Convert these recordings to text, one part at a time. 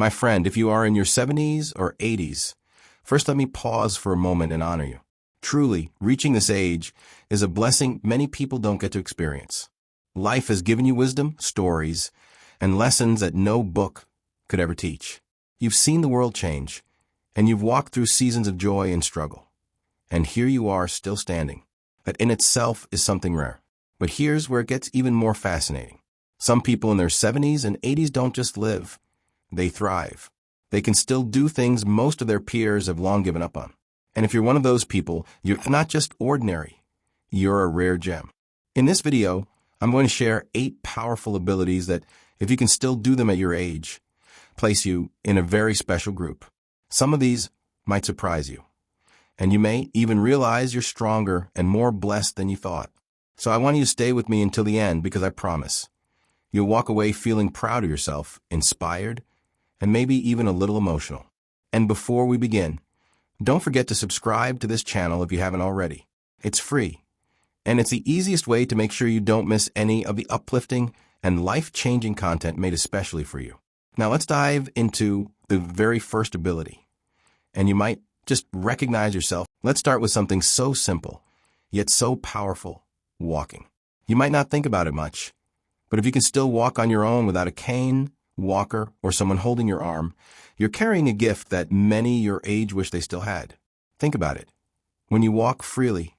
My friend, if you are in your 70s or 80s, first let me pause for a moment and honor you. Truly, reaching this age is a blessing many people don't get to experience. Life has given you wisdom, stories, and lessons that no book could ever teach. You've seen the world change, and you've walked through seasons of joy and struggle. And here you are, still standing. That in itself is something rare. But here's where it gets even more fascinating. Some people in their 70s and 80s don't just live, they thrive. They can still do things most of their peers have long given up on. And if you're one of those people, you're not just ordinary, you're a rare gem. In this video, I'm going to share 8 powerful abilities that, if you can still do them at your age, place you in a very special group. Some of these might surprise you, and you may even realize you're stronger and more blessed than you thought. So I want you to stay with me until the end, because I promise you'll walk away feeling proud of yourself, inspired, and maybe even a little emotional. And before we begin, don't forget to subscribe to this channel if you haven't already. It's free, and it's the easiest way to make sure you don't miss any of the uplifting and life-changing content made especially for you. Now let's dive into the very first ability, and you might just recognize yourself. Let's start with something so simple, yet so powerful: walking. You might not think about it much, but if you can still walk on your own without a cane, walker, or someone holding your arm, you're carrying a gift that many your age wish they still had. Think about it. When you walk freely,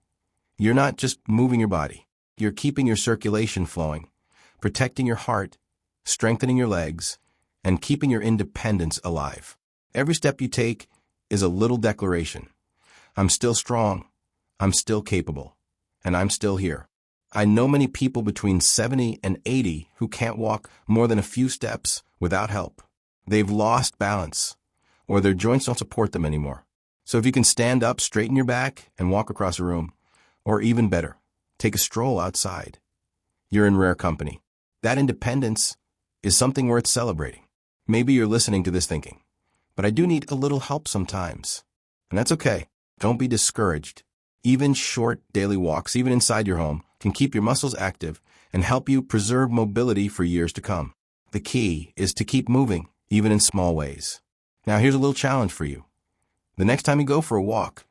you're not just moving your body. You're keeping your circulation flowing, protecting your heart, strengthening your legs, and keeping your independence alive. Every step you take is a little declaration. I'm still strong, I'm still capable, and I'm still here. I know many people between 70 and 80 who can't walk more than a few steps without help. They've lost balance, or their joints don't support them anymore. So if you can stand up, straighten your back, and walk across a room, or even better, take a stroll outside, you're in rare company. That independence is something worth celebrating. Maybe you're listening to this thinking, but I do need a little help sometimes. And that's okay. Don't be discouraged. Even short daily walks, even inside your home, can keep your muscles active and help you preserve mobility for years to come. The key is to keep moving, even in small ways. Now here's a little challenge for you. The next time you go for a walk,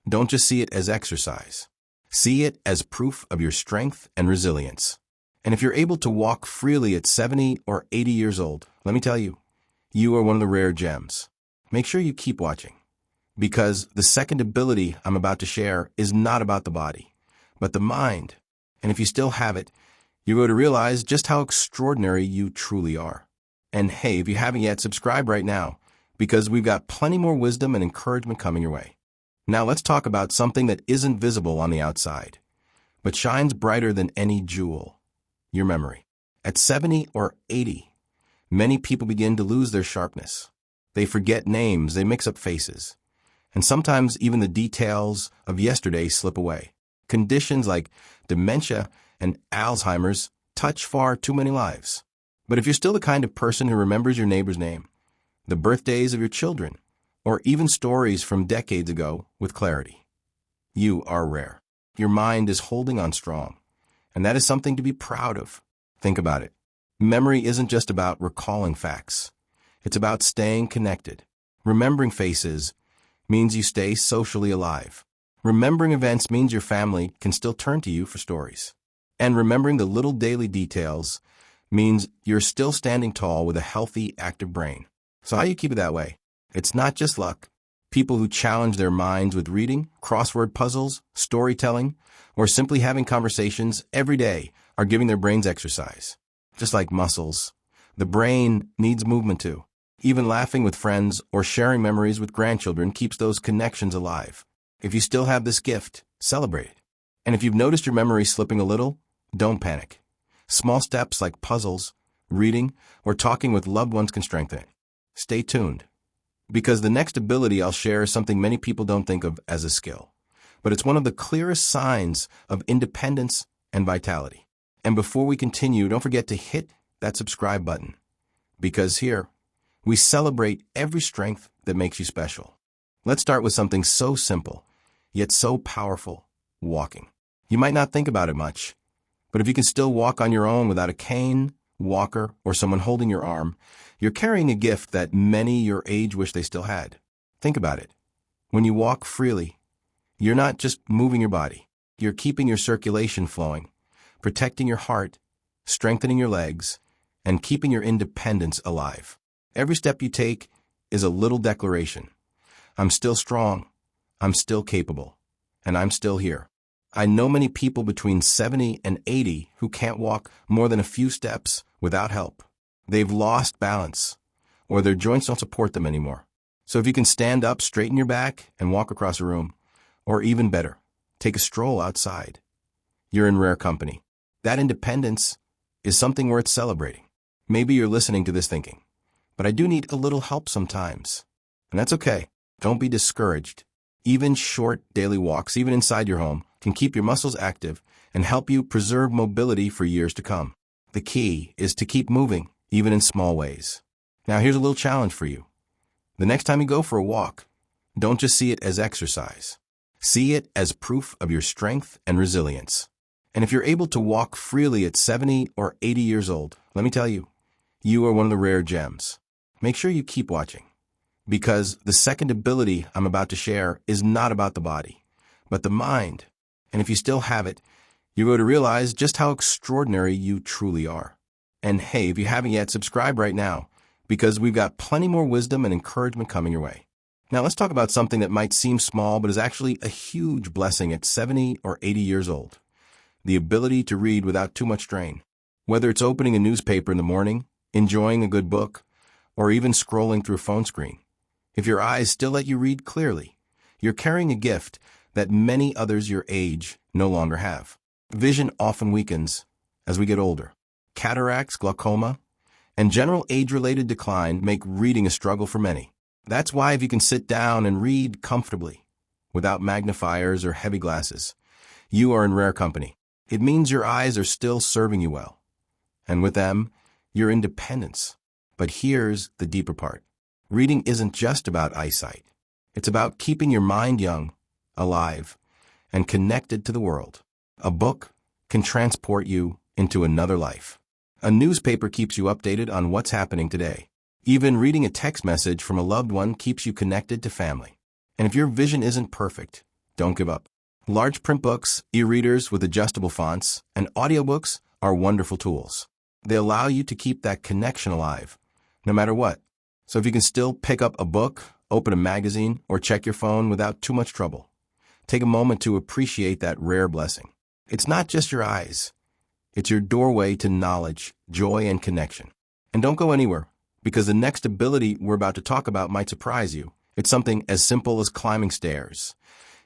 don't just see it as exercise. See it as proof of your strength and resilience. And if you're able to walk freely at 70 or 80 years old, let me tell you, you are one of the rare gems. Make sure you keep watching, because the second ability I'm about to share is not about the body, but the mind. And if you still have it, you're going to realize just how extraordinary you truly are. And hey, if you haven't yet, subscribe right now, because we've got plenty more wisdom and encouragement coming your way. Now let's talk about something that isn't visible on the outside, but shines brighter than any jewel: your memory. At 70 or 80, many people begin to lose their sharpness. They forget names, they mix up faces, and sometimes even the details of yesterday slip away. Conditions like dementia and Alzheimer's touch far too many lives. But if you're still the kind of person who remembers your neighbor's name, the birthdays of your children, or even stories from decades ago with clarity, you are rare. Your mind is holding on strong, and that is something to be proud of. Think about it. Memory isn't just about recalling facts. It's about staying connected. Remembering faces means you stay socially alive. Remembering events means your family can still turn to you for stories. And remembering the little daily details means you're still standing tall with a healthy, active brain. So how do you keep it that way? It's not just luck. People who challenge their minds with reading, crossword puzzles, storytelling, or simply having conversations every day are giving their brains exercise. Just like muscles, the brain needs movement too. Even laughing with friends or sharing memories with grandchildren keeps those connections alive. If you still have this gift, celebrate it. And if you've noticed your memory slipping a little, don't panic. Small steps like puzzles, reading, or talking with loved ones can strengthen it. Stay tuned, because the next ability I'll share is something many people don't think of as a skill, but it's one of the clearest signs of independence and vitality. And before we continue, don't forget to hit that subscribe button, because here, we celebrate every strength that makes you special. Let's start with something so simple, yet so powerful: walking. You might not think about it much, but if you can still walk on your own without a cane, walker, or someone holding your arm, you're carrying a gift that many your age wish they still had. Think about it. When you walk freely, you're not just moving your body. You're keeping your circulation flowing, protecting your heart, strengthening your legs, and keeping your independence alive. Every step you take is a little declaration. I'm still strong, I'm still capable, and I'm still here. I know many people between 70 and 80 who can't walk more than a few steps without help. They've lost balance, or their joints don't support them anymore. So if you can stand up, straighten your back, and walk across a room, or even better, take a stroll outside, you're in rare company. That independence is something worth celebrating. Maybe you're listening to this thinking, but I do need a little help sometimes. And that's okay. Don't be discouraged. Even short daily walks, even inside your home, can keep your muscles active and help you preserve mobility for years to come. The key is to keep moving, even in small ways. Now here's a little challenge for you. The next time you go for a walk, don't just see it as exercise. See it as proof of your strength and resilience. And if you're able to walk freely at 70 or 80 years old, let me tell you, you are one of the rare gems. Make sure you keep watching, because the second ability I'm about to share is not about the body, but the mind. And if you still have it, you're going to realize just how extraordinary you truly are. And hey, if you haven't yet, subscribe right now, because we've got plenty more wisdom and encouragement coming your way. Now let's talk about something that might seem small, but is actually a huge blessing at 70 or 80 years old. The ability to read without too much strain. Whether it's opening a newspaper in the morning, enjoying a good book, or even scrolling through a phone screen. If your eyes still let you read clearly, you're carrying a gift that many others your age no longer have. Vision often weakens as we get older. Cataracts, glaucoma, and general age-related decline make reading a struggle for many. That's why if you can sit down and read comfortably, without magnifiers or heavy glasses, you are in rare company. It means your eyes are still serving you well, and with them, your independence. But here's the deeper part. Reading isn't just about eyesight. It's about keeping your mind young, alive, and connected to the world. A book can transport you into another life. A newspaper keeps you updated on what's happening today. Even reading a text message from a loved one keeps you connected to family. And if your vision isn't perfect, don't give up. Large print books, e-readers with adjustable fonts, and audiobooks are wonderful tools. They allow you to keep that connection alive, no matter what. So if you can still pick up a book, open a magazine, or check your phone without too much trouble, take a moment to appreciate that rare blessing. It's not just your eyes. It's your doorway to knowledge, joy, and connection. And don't go anywhere, because the next ability we're about to talk about might surprise you. It's something as simple as climbing stairs,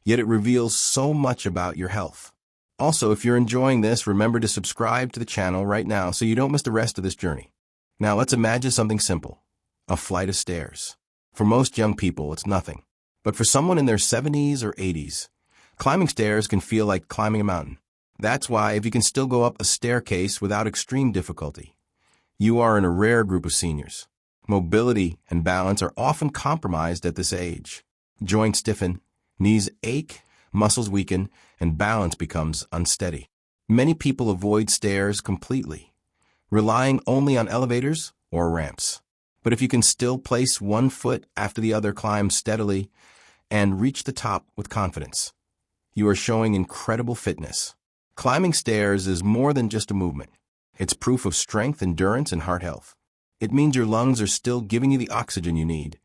yet it reveals so much about your health. Also, if you're enjoying this, remember to subscribe to the channel right now so you don't miss the rest of this journey. Now let's imagine something simple, a flight of stairs. For most young people, it's nothing. But for someone in their 70s or 80s, climbing stairs can feel like climbing a mountain. That's why if you can still go up a staircase without extreme difficulty, you are in a rare group of seniors. Mobility and balance are often compromised at this age. Joints stiffen, knees ache, muscles weaken, and balance becomes unsteady. Many people avoid stairs completely, relying only on elevators or ramps. But if you can still place one foot after the other, climb steadily, and reach the top with confidence, you are showing incredible fitness. Climbing stairs is more than just a movement. It's proof of strength, endurance, and heart health. It means your lungs are still giving you the oxygen you need,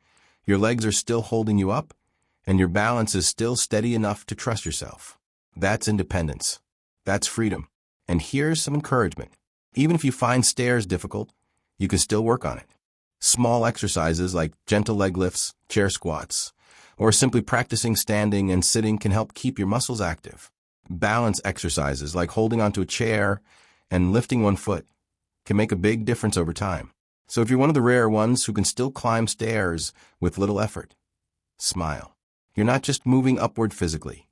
your legs are still holding you up, and your balance is still steady enough to trust yourself. That's independence. That's freedom. And here's some encouragement. Even if you find stairs difficult, you can still work on it. Small exercises like gentle leg lifts, chair squats, or simply practicing standing and sitting can help keep your muscles active. Balance exercises like holding onto a chair and lifting one foot can make a big difference over time. So if you're one of the rare ones who can still climb stairs with little effort, smile. You're not just moving upward physically.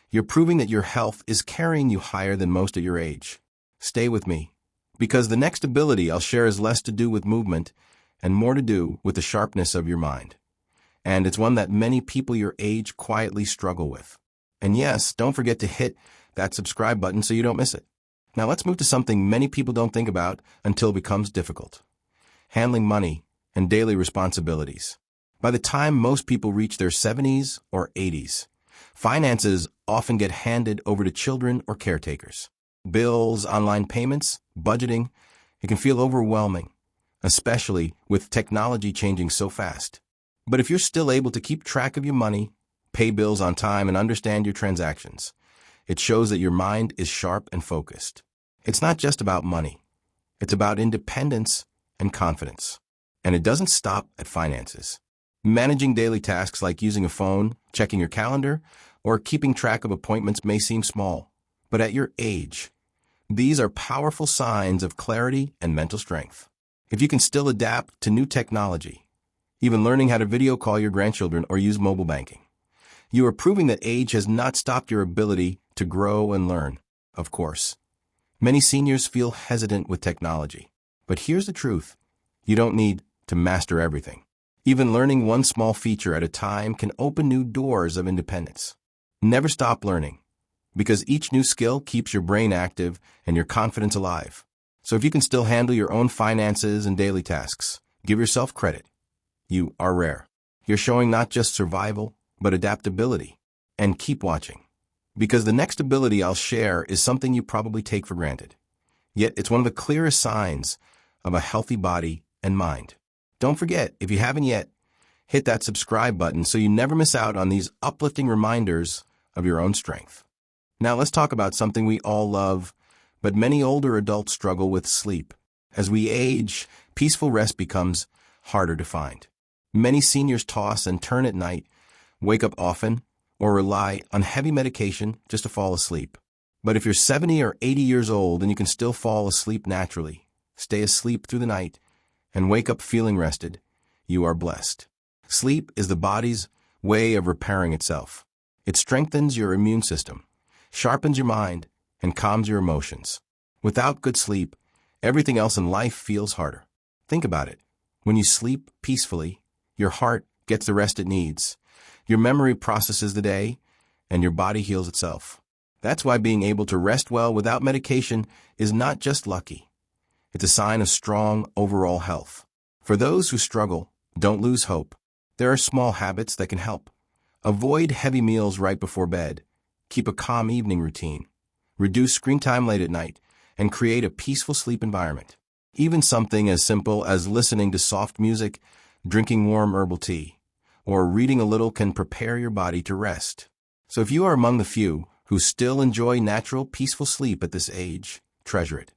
You're proving that your health is carrying you higher than most at your age. Stay with me, because the next ability I'll share is less to do with movement and more to do with the sharpness of your mind. And it's one that many people your age quietly struggle with. And yes, don't forget to hit that subscribe button so you don't miss it. Now let's move to something many people don't think about until it becomes difficult. Handling money and daily responsibilities. By the time most people reach their 70s or 80s, finances often get handed over to children or caretakers. Bills, online payments, budgeting, it can feel overwhelming, especially with technology changing so fast. But if you're still able to keep track of your money, pay bills on time, and understand your transactions, it shows that your mind is sharp and focused. It's not just about money. It's about independence and confidence. And it doesn't stop at finances. Managing daily tasks like using a phone, checking your calendar, or keeping track of appointments may seem small. But at your age, these are powerful signs of clarity and mental strength. If you can still adapt to new technology, even learning how to video call your grandchildren or use mobile banking, you are proving that age has not stopped your ability to grow and learn. Of course, many seniors feel hesitant with technology. But here's the truth. You don't need to master everything. Even learning one small feature at a time can open new doors of independence. Never stop learning, because each new skill keeps your brain active and your confidence alive. So if you can still handle your own finances and daily tasks, give yourself credit. You are rare. You're showing not just survival, but adaptability. And keep watching, because the next ability I'll share is something you probably take for granted. Yet it's one of the clearest signs of a healthy body and mind. Don't forget, if you haven't yet, hit that subscribe button so you never miss out on these uplifting reminders of your own strength. Now let's talk about something we all love, but many older adults struggle with: sleep. As we age, peaceful rest becomes harder to find. Many seniors toss and turn at night, wake up often, or rely on heavy medication just to fall asleep. But if you're 70 or 80 years old and you can still fall asleep naturally, stay asleep through the night, and wake up feeling rested, you are blessed. Sleep is the body's way of repairing itself. It strengthens your immune system, sharpens your mind, and calms your emotions. Without good sleep, everything else in life feels harder. Think about it. When you sleep peacefully, your heart gets the rest it needs, your memory processes the day, and your body heals itself. That's why being able to rest well without medication is not just lucky. It's a sign of strong overall health. For those who struggle, don't lose hope. There are small habits that can help. Avoid heavy meals right before bed. Keep a calm evening routine. Reduce screen time late at night, and create a peaceful sleep environment. Even something as simple as listening to soft music, drinking warm herbal tea, or reading a little can prepare your body to rest. So if you are among the few who still enjoy natural, peaceful sleep at this age, treasure it.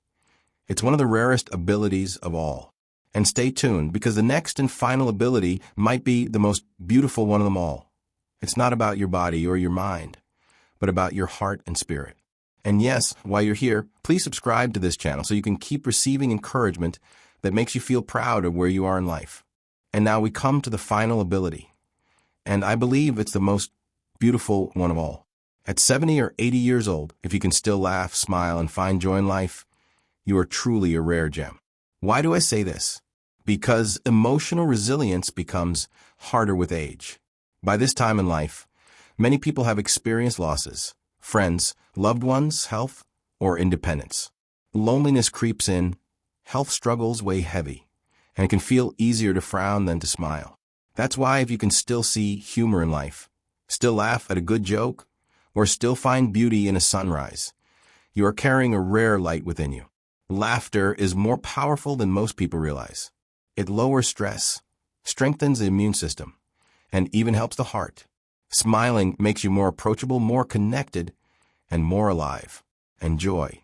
It's one of the rarest abilities of all. And stay tuned, because the next and final ability might be the most beautiful one of them all. It's not about your body or your mind, but about your heart and spirit. And yes, while you're here, please subscribe to this channel so you can keep receiving encouragement that makes you feel proud of where you are in life. And now we come to the final ability. And I believe it's the most beautiful one of all. At 70 or 80 years old, if you can still laugh, smile, and find joy in life, you are truly a rare gem. Why do I say this? Because emotional resilience becomes harder with age. By this time in life, many people have experienced losses, friends, loved ones, health, or independence. Loneliness creeps in, health struggles weigh heavy, and it can feel easier to frown than to smile. That's why if you can still see humor in life, still laugh at a good joke, or still find beauty in a sunrise, you are carrying a rare light within you. Laughter is more powerful than most people realize. It lowers stress, strengthens the immune system, and even helps the heart. Smiling makes you more approachable, more connected, and more alive. And joy.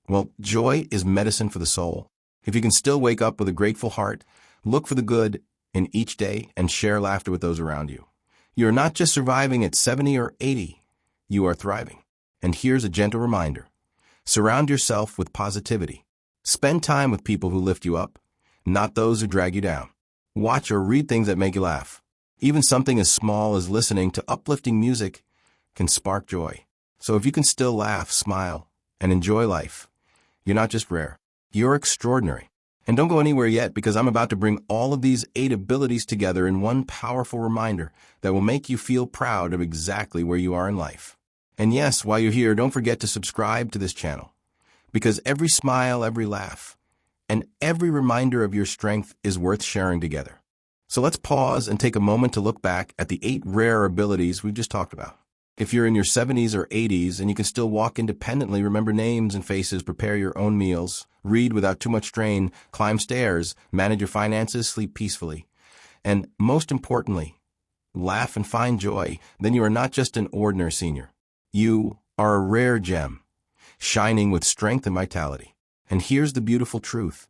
Well, joy is medicine for the soul. If you can still wake up with a grateful heart, look for the good in each day and share laughter with those around you. You are not just surviving at 70 or 80, you are thriving. And here's a gentle reminder. Surround yourself with positivity. Spend time with people who lift you up, not those who drag you down. Watch or read things that make you laugh. Even something as small as listening to uplifting music can spark joy. So if you can still laugh, smile, and enjoy life, you're not just rare, you're extraordinary. And don't go anywhere yet, because I'm about to bring all of these 8 abilities together in one powerful reminder that will make you feel proud of exactly where you are in life. And yes, while you're here, don't forget to subscribe to this channel, Because every smile, every laugh, and every reminder of your strength is worth sharing together. So let's pause and take a moment to look back at the 8 rare abilities we've just talked about. If you're in your 70s or 80s and you can still walk independently, remember names and faces, prepare your own meals, read without too much strain, climb stairs, manage your finances, sleep peacefully, and most importantly, laugh and find joy, then you are not just an ordinary senior. You are a rare gem, shining with strength and vitality. And here's the beautiful truth.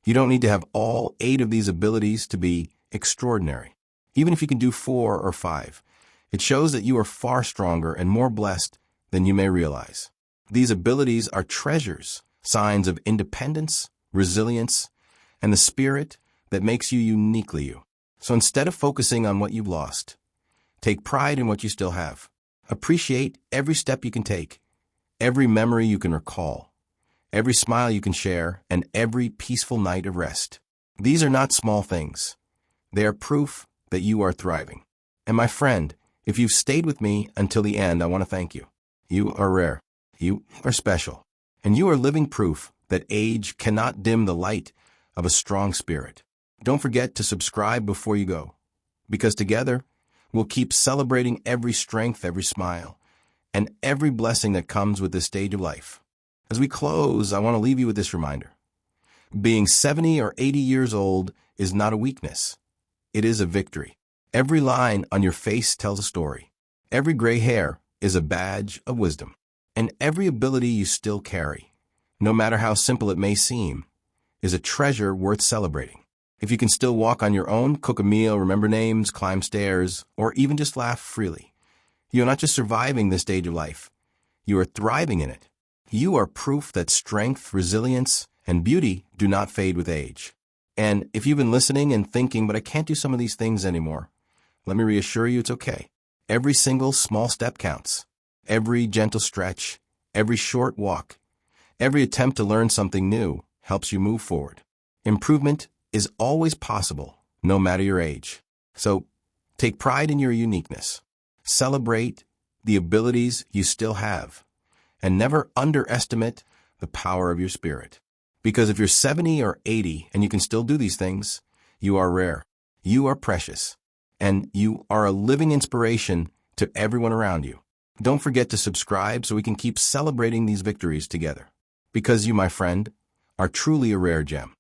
You don't need to have all 8 of these abilities to be extraordinary. Even if you can do 4 or 5, it shows that you are far stronger and more blessed than you may realize. These abilities are treasures, signs of independence, resilience, and the spirit that makes you uniquely you. So instead of focusing on what you've lost, take pride in what you still have. Appreciate every step you can take, every memory you can recall, every smile you can share, and every peaceful night of rest. These are not small things. They are proof that you are thriving. And my friend, if you've stayed with me until the end, I want to thank you. You are rare. You are special. And you are living proof that age cannot dim the light of a strong spirit. Don't forget to subscribe before you go, because together we'll keep celebrating every strength, every smile, and every blessing that comes with this stage of life. As we close, I want to leave you with this reminder. Being 70 or 80 years old is not a weakness. It is a victory. Every line on your face tells a story. Every gray hair is a badge of wisdom. And every ability you still carry, no matter how simple it may seem, is a treasure worth celebrating. If you can still walk on your own, cook a meal, remember names, climb stairs, or even just laugh freely, you are not just surviving this stage of life, you are thriving in it. You are proof that strength, resilience, and beauty do not fade with age. And if you've been listening and thinking, but I can't do some of these things anymore, let me reassure you it's okay. Every single small step counts. Every gentle stretch, every short walk, every attempt to learn something new helps you move forward. Improvement is always possible, no matter your age. So take pride in your uniqueness. Celebrate the abilities you still have, and never underestimate the power of your spirit. Because if you're 70 or 80 and you can still do these things, you are rare, you are precious, and you are a living inspiration to everyone around you. Don't forget to subscribe so we can keep celebrating these victories together. Because you, my friend, are truly a rare gem.